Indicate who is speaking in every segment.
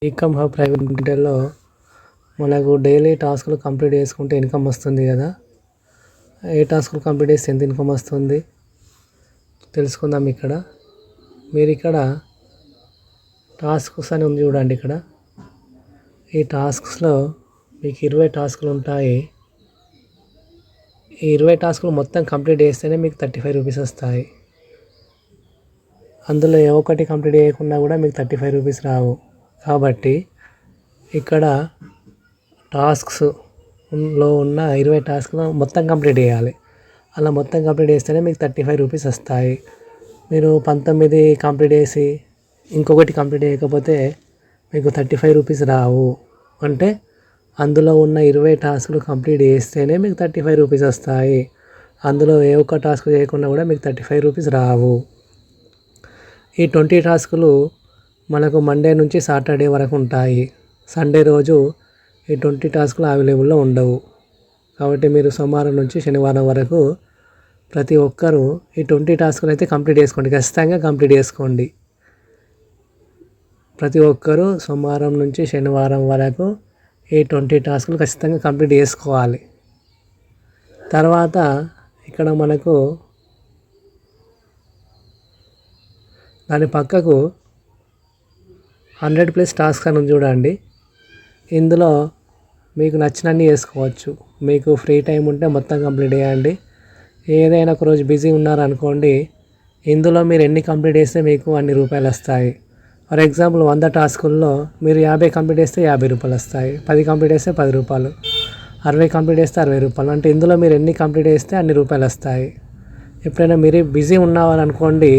Speaker 1: Income hub private లిమిటెడ్లో మనకు daily టాస్కులు complete చేసుకుంటే ఇన్కమ్ వస్తుంది కదా. ఏ టాస్కులు కంప్లీట్ చేస్తే ఎంత ఇన్కమ్ వస్తుంది తెలుసుకుందాం. మీరు ఇక్కడ టాస్క్స్ అని ఉంది చూడండి. ఇక్కడ ఈ టాస్క్స్లో మీకు 20 టాస్కులు ఉంటాయి. ఈ 20 టాస్కులు మొత్తం కంప్లీట్ చేస్తేనే మీకు 35 రూపీస్ వస్తాయి. అందులో ఏ ఒక్కటి కంప్లీట్ చేయకుండా కూడా మీకు 35 రూపీస్ రావు. కాబట్టి ఇక్కడ టాస్క్స్లో ఉన్న 20 టాస్క్లు మొత్తం కంప్లీట్ చేయాలి. అలా మొత్తం కంప్లీట్ చేస్తేనే మీకు 35 రూపీస్ వస్తాయి. మీరు 19 కంప్లీట్ చేసి ఇంకొకటి కంప్లీట్ చేయకపోతే మీకు 35 రూపీస్ రావు. అంటే అందులో ఉన్న 20 టాస్కులు కంప్లీట్ చేస్తేనే మీకు 35 రూపీస్ వస్తాయి. అందులో ఏ ఒక్క టాస్క్ చేయకుండా కూడా మీకు 35 రూపీస్ రావు. ఈ 20 టాస్కులు మనకు మండే నుంచి సాటర్డే వరకు ఉంటాయి. సండే రోజు ఈ 20 టాస్కులు అవైలబుల్లో ఉండవు. కాబట్టి మీరు సోమవారం నుంచి శనివారం వరకు ప్రతి ఒక్కరూ ఈ 20 టాస్కులు అయితే కంప్లీట్ చేసుకోండి. ఖచ్చితంగా కంప్లీట్ చేసుకోండి. ప్రతి ఒక్కరూ సోమవారం నుంచి శనివారం వరకు ఈ 20 టాస్కులు ఖచ్చితంగా కంప్లీట్ చేసుకోవాలి. తర్వాత ఇక్కడ మనకు దాని పక్కకు 100+ టాస్క్ అని చూడండి. ఇందులో మీకు నచ్చినన్ని చేసుకోవచ్చు. మీకు ఫ్రీ టైం ఉంటే మొత్తం కంప్లీట్ చేయండి. ఏదైనా ఒక రోజు బిజీ ఉన్నారనుకోండి, ఇందులో మీరు ఎన్ని కంప్లీట్ చేస్తే మీకు అన్ని రూపాయలు వస్తాయి. ఫర్ ఎగ్జాంపుల్ 100 టాస్కుల్లో మీరు 50 కంప్లీట్ చేస్తే 50 రూపాయలు వస్తాయి. 10 కంప్లీట్ చేస్తే 10 రూపాయలు, 60 కంప్లీట్ చేస్తే 60 రూపాయలు. అంటే ఇందులో మీరు ఎన్ని కంప్లీట్ చేస్తే అన్ని రూపాయలు వస్తాయి. ఎప్పుడైనా మీరు బిజీ ఉన్నారనుకోండి,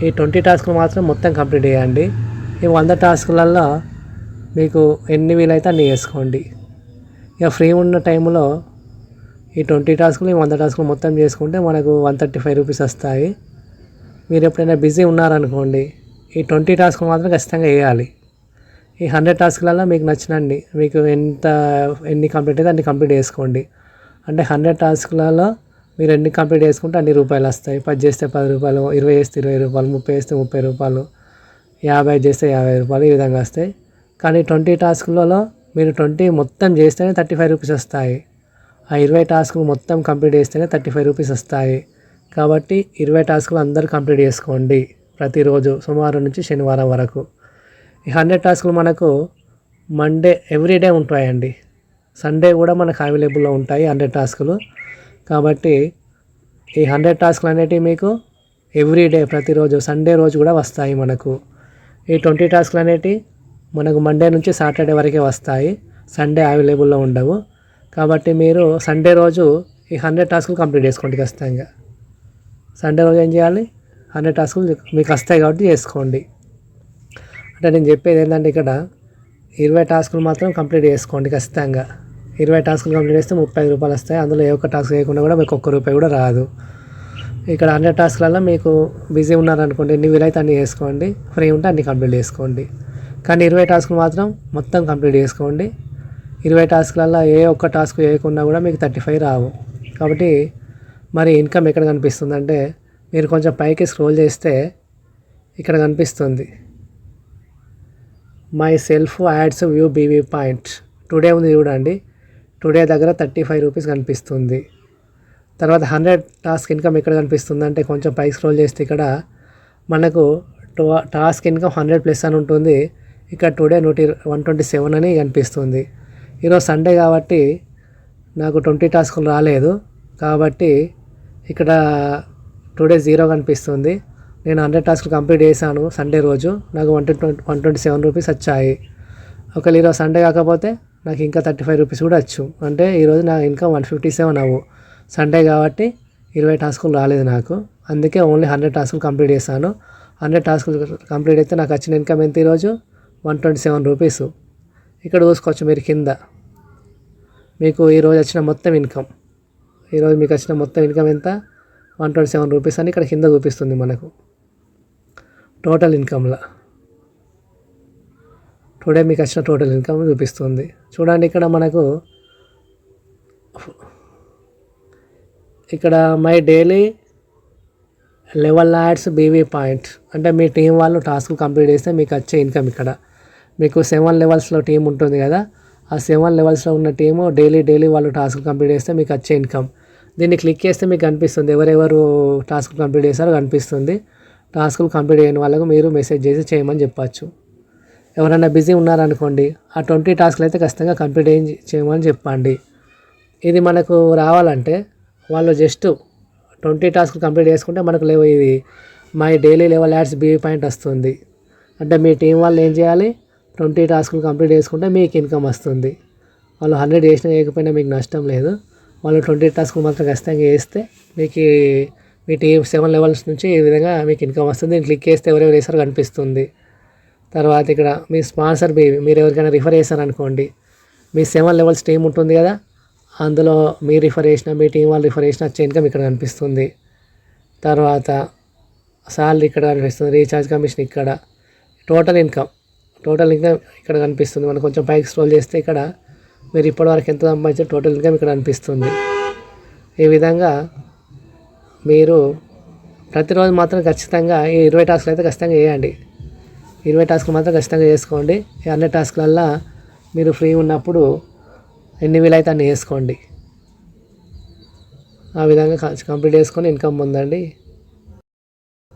Speaker 1: ఈ 20 టాస్కులు మాత్రం మొత్తం కంప్లీట్ చేయండి. ఈ 100 టాస్కులలో మీకు ఎన్ని వీలైతే అన్ని చేసుకోండి. ఇక ఫ్రీ ఉన్న టైంలో ఈ 20 టాస్కులు, ఈ 100 టాస్కులు మొత్తం చేసుకుంటే మనకు 135 రూపీస్ వస్తాయి. మీరు ఎప్పుడైనా బిజీ ఉన్నారనుకోండి, ఈ 20 టాస్కులు మాత్రం ఖచ్చితంగా వేయాలి. ఈ 100 టాస్కులలో మీకు నచ్చినండి, మీకు ఎన్ని కంప్లీట్ అయితే అన్ని కంప్లీట్ చేసుకోండి. అంటే 100 టాస్కులలో మీరు ఎన్ని కంప్లీట్ చేసుకుంటే అన్ని రూపాయలు వస్తాయి. 10 చేస్తే 10 రూపాయలు, 20 చేస్తే 20 రూపాయలు, 30 చేస్తే 30 రూపాయలు, 50 చేస్తే 50 రూపాయలు, ఈ విధంగా వస్తాయి. కానీ 20 టాస్కులలో మీరు 20 మొత్తం చేస్తేనే 35 రూపీస్ వస్తాయి. ఆ 20 టాస్కులు మొత్తం కంప్లీట్ చేస్తేనే 35 రూపీస్ వస్తాయి. కాబట్టి 20 టాస్కులు అందరూ కంప్లీట్ చేసుకోండి ప్రతిరోజు సోమవారం నుంచి శనివారం వరకు. ఈ 100 టాస్కులు మనకు మండే ఎవ్రీడే ఉంటాయండి. సండే కూడా మనకు అవైలబుల్లో ఉంటాయి 100 టాస్కులు. కాబట్టి ఈ 100 టాస్కులు అనేటివి మీకు ఎవ్రీడే ప్రతిరోజు సండే రోజు కూడా వస్తాయి. మనకు ఈ 20 టాస్కులు అనేటివి మనకు మండే నుంచి సాటర్డే వరకే వస్తాయి. సండే అవైలబుల్లో ఉండవు. కాబట్టి మీరు సండే రోజు ఈ 100 టాస్కులు కంప్లీట్ చేసుకోండి ఖచ్చితంగా. సండే రోజు ఏం చేయాలి, 100 టాస్కులు మీకు వస్తాయి కాబట్టి చేసుకోండి. అంటే నేను చెప్పేది ఏంటంటే ఇక్కడ 20 టాస్కులు మాత్రం కంప్లీట్ చేసుకోండి ఖచ్చితంగా. 20 టాస్కులు కంప్లీట్ చేస్తే 35 రూపాయలు వస్తాయి. అందులో ఏ ఒక్క టాస్క్ చేయకుండా కూడా మీకు ఒక్క రూపాయి కూడా రాదు. ఇక్కడ 100 టాస్క్లలో మీకు బిజీ ఉన్నారనుకోండి, ఎన్ని వీలైతే అన్ని చేసుకోండి. ఫ్రీ ఉంటే అన్ని కంప్లీట్ చేసుకోండి. కానీ 20 టాస్కులు మాత్రం మొత్తం కంప్లీట్ చేసుకోండి. 20 టాస్క్లలో ఏ ఒక్క టాస్క్ చేయకుండా కూడా మీకు 35 రావు. కాబట్టి మరి ఇన్కమ్ ఎక్కడ కనిపిస్తుందంటే, మీరు కొంచెం పైకి స్క్రోల్ చేస్తే ఇక్కడ కనిపిస్తుంది my self ads view BV point. Today ఉంది చూడండి. టుడే దగ్గర 35 రూపీస్ కనిపిస్తుంది. తర్వాత 100 టాస్క్ ఇన్కమ్ ఎక్కడ కనిపిస్తుంది అంటే, కొంచెం పైకి స్క్రోల్ చేస్తే ఇక్కడ మనకు టాస్క్ ఇన్కమ్ 100+ అని ఉంటుంది. ఇక్కడ టుడే 127 అని కనిపిస్తుంది. ఈరోజు సండే కాబట్టి నాకు 20 టాస్కులు రాలేదు. కాబట్టి ఇక్కడ టుడే 0 కనిపిస్తుంది. నేను 100 టాస్కులు కంప్లీట్ చేశాను సండే రోజు. నాకు 127 రూపీస్ వచ్చాయి. ఒకవేళ ఈరోజు సండే కాకపోతే నాకు ఇంకా 35 రూపీస్ కూడా వచ్చు. అంటే ఈరోజు నా ఇన్కమ్ 157 అవ్వు. సండే కాబట్టి 20 టాస్కులు రాలేదు నాకు. అందుకే ఓన్లీ 100 టాస్కులు కంప్లీట్ చేశాను. 100 టాస్కులు కంప్లీట్ అయితే నాకు వచ్చిన ఇన్కమ్ ఎంత ఈరోజు 127 రూపీస్. ఇక్కడ చూసుకోవచ్చు మీరు కింద మీకు ఈరోజు వచ్చిన మొత్తం ఇన్కమ్. ఈరోజు మీకు వచ్చిన మొత్తం ఇన్కమ్ ఎంత 127 రూపీస్ అని ఇక్కడ కింద చూపిస్తుంది మనకు టోటల్ ఇన్కమ్లో. టుడే మీకు వచ్చిన టోటల్ ఇన్కమ్ చూపిస్తుంది చూడండి. ఇక్కడ మనకు ఇక్కడ my daily level ads BV point అంటే మీ టీం వాళ్ళు టాస్క్ కంప్లీట్ చేస్తే మీకు వచ్చే ఇన్కమ్ ఇక్కడ మీకు 7 లెవెల్స్లో టీం ఉంటుంది కదా, ఆ 7 లెవెల్స్లో ఉన్న టీము డైలీ వాళ్ళు టాస్క్ కంప్లీట్ చేస్తే మీకు వచ్చే ఇన్కమ్. దీన్ని క్లిక్ చేస్తే మీకు కనిపిస్తుంది ఎవరెవరు టాస్క్ కంప్లీట్ చేస్తారో కనిపిస్తుంది. టాస్కులు కంప్లీట్ అయిన వాళ్ళకు మీరు మెసేజ్ చేసి చేయమని చెప్పచ్చు. ఎవరైనా బిజీ ఉన్నారనుకోండి, ఆ 20 టాస్క్లు అయితే ఖచ్చితంగా కంప్లీట్ చేయమని చెప్పండి. ఇది మనకు రావాలంటే వాళ్ళు జస్ట్ 20 టాస్క్లు కంప్లీట్ చేసుకుంటే మనకు ఇది my daily level ads B point వస్తుంది. అంటే మీ టీం వాళ్ళు ఏం చేయాలి, 20 టాస్క్లు కంప్లీట్ చేసుకుంటే మీకు ఇన్కమ్ వస్తుంది. వాళ్ళు 100 చేసినా చేయకపోయినా మీకు నష్టం లేదు. వాళ్ళు 20 టాస్క్లు మాత్రం ఖచ్చితంగా చేస్తే మీకు మీ టీం 7 లెవెల్స్ నుంచి ఈ విధంగా మీకు ఇన్కమ్ వస్తుంది. క్లిక్ చేస్తే ఎవరెవరు వేసారో కనిపిస్తుంది. తర్వాత ఇక్కడ మీ స్పాన్సర్ మీరు ఎవరికైనా రిఫర్ చేశారనుకోండి, మీ 7 లెవెల్స్ టీం ఉంటుంది కదా, అందులో మీరు రిఫర్ చేసిన మీ టీం వాళ్ళు రిఫర్ చేసిన వచ్చే ఇన్కమ్ ఇక్కడ కనిపిస్తుంది. తర్వాత సాలరీ ఇక్కడ కనిపిస్తుంది, రీఛార్జ్ కమిషన్ ఇక్కడ, టోటల్ ఇన్కమ్ ఇక్కడ కనిపిస్తుంది. మనం కొంచెం పైకి స్క్రోల్ చేస్తే ఇక్కడ మీరు ఇప్పటివరకు ఎంత సంపాదించారు టోటల్ ఇన్కమ్ ఇక్కడ కనిపిస్తుంది. ఈ విధంగా మీరు ప్రతిరోజు మాత్రం ఖచ్చితంగా ఈ 20 టాస్క్లు అయితే ఖచ్చితంగా చేయండి. 20 టాస్క్లు మాత్రం ఖచ్చితంగా చేసుకోండి. ఈ అన్ని టాస్క్లల్లో మీరు ఫ్రీ ఉన్నప్పుడు ఎన్ని వీలైతే అన్ని చేసుకోండి. ఆ విధంగా కంప్లీట్ చేసుకొని ఇన్కమ్ పొందండి.